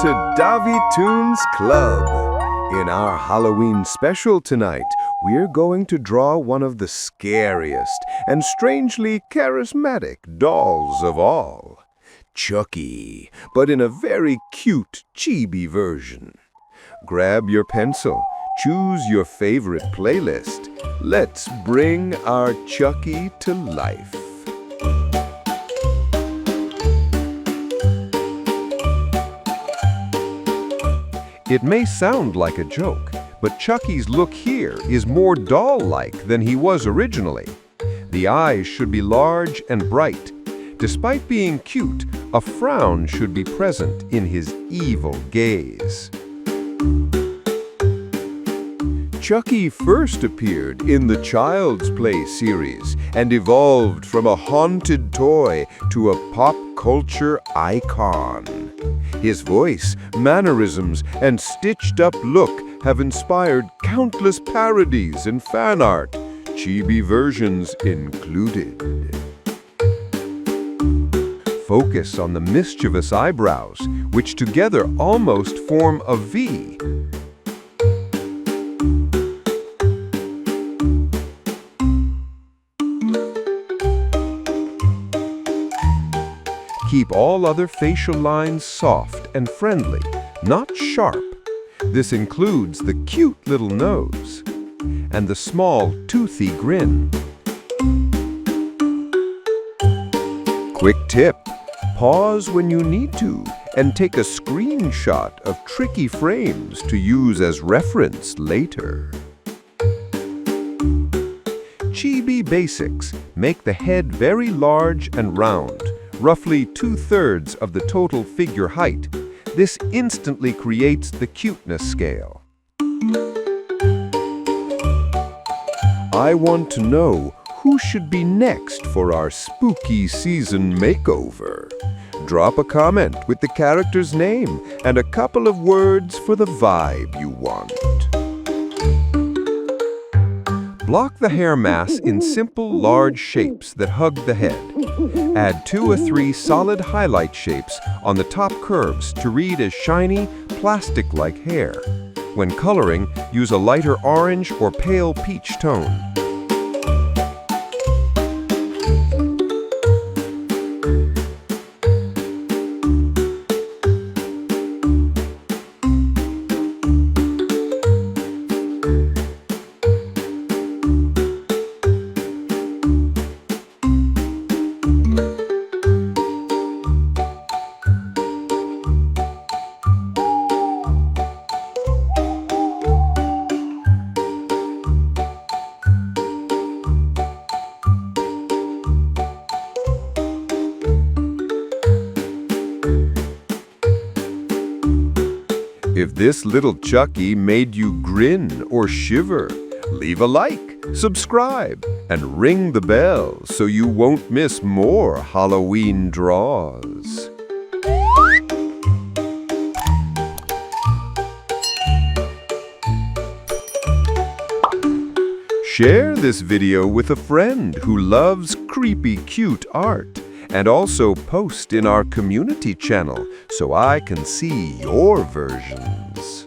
to Davi Toons Club. In our Halloween special tonight, we're going to draw one of the scariest and strangely charismatic dolls of all. Chucky, but in a very cute Chibi version. Grab your pencil, choose your favorite playlist. Let's bring our Chucky to life. It may sound like a joke, but Chucky's look here is more doll-like than he was originally. The eyes should be large and bright. Despite being cute, a frown should be present in his evil gaze. Chucky first appeared in the Child's Play series and evolved from a haunted toy to a pop culture icon. His voice, mannerisms, and stitched-up look have inspired countless parodies and fan art, Chibi versions included. Focus on the mischievous eyebrows, which together almost form a V. Keep all other facial lines soft and friendly, not sharp. This includes the cute little nose and the small, toothy grin. Quick tip, pause when you need to and take a screenshot of tricky frames to use as reference later. Chibi basics make the head very large and round, roughly 2/3 of the total figure height. This instantly creates the cuteness scale. I want to know who should be next for our spooky season makeover. Drop a comment with the character's name and a couple of words for the vibe you want. Block the hair mass in simple, large shapes that hug the head. Add 2 or 3 solid highlight shapes on the top curves to read as shiny, plastic-like hair. When coloring, use a lighter orange or pale peach tone. If this little Chucky made you grin or shiver, leave a like, subscribe, and ring the bell so you won't miss more Halloween draws. Share this video with a friend who loves creepy, cute art. And also post in our community channel so I can see your versions.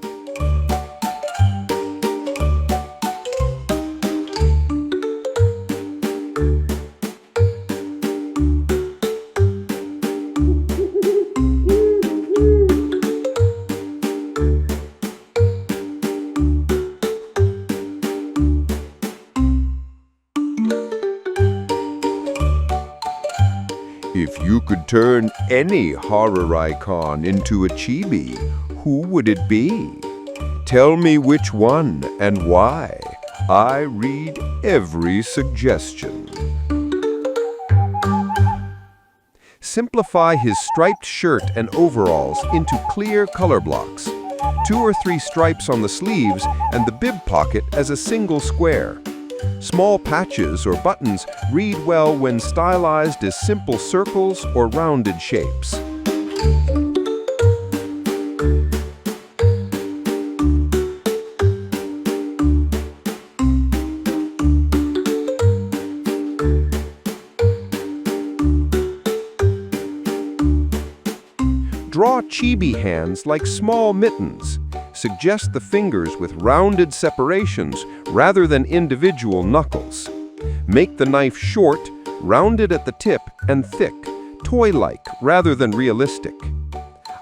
If you could turn any horror icon into a Chibi, who would it be? Tell me which one and why. I read every suggestion. Simplify his striped shirt and overalls into clear color blocks. 2 or 3 stripes on the sleeves and the bib pocket as a single square. Small patches or buttons read well when stylized as simple circles or rounded shapes. Draw chibi hands like small mittens. Suggest the fingers with rounded separations rather than individual knuckles. Make the knife short, rounded at the tip, and thick, toy-like rather than realistic.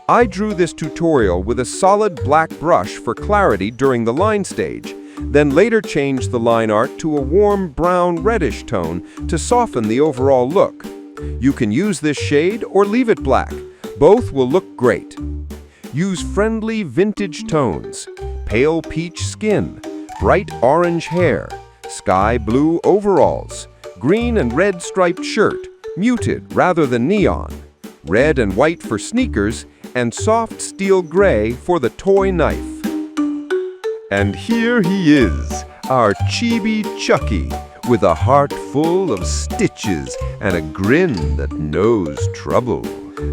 I drew this tutorial with a solid black brush for clarity during the line stage, then later changed the line art to a warm brown reddish tone to soften the overall look. You can use this shade or leave it black. Both will look great. Use friendly vintage tones, pale peach skin, bright orange hair, sky blue overalls, green and red striped shirt, muted rather than neon, red and white for sneakers, and soft steel gray for the toy knife. And here he is, our Chibi Chucky, with a heart full of stitches and a grin that knows trouble.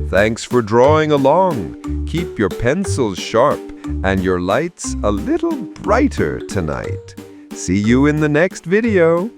Thanks for drawing along. Keep your pencils sharp and your lights a little brighter tonight. See you in the next video.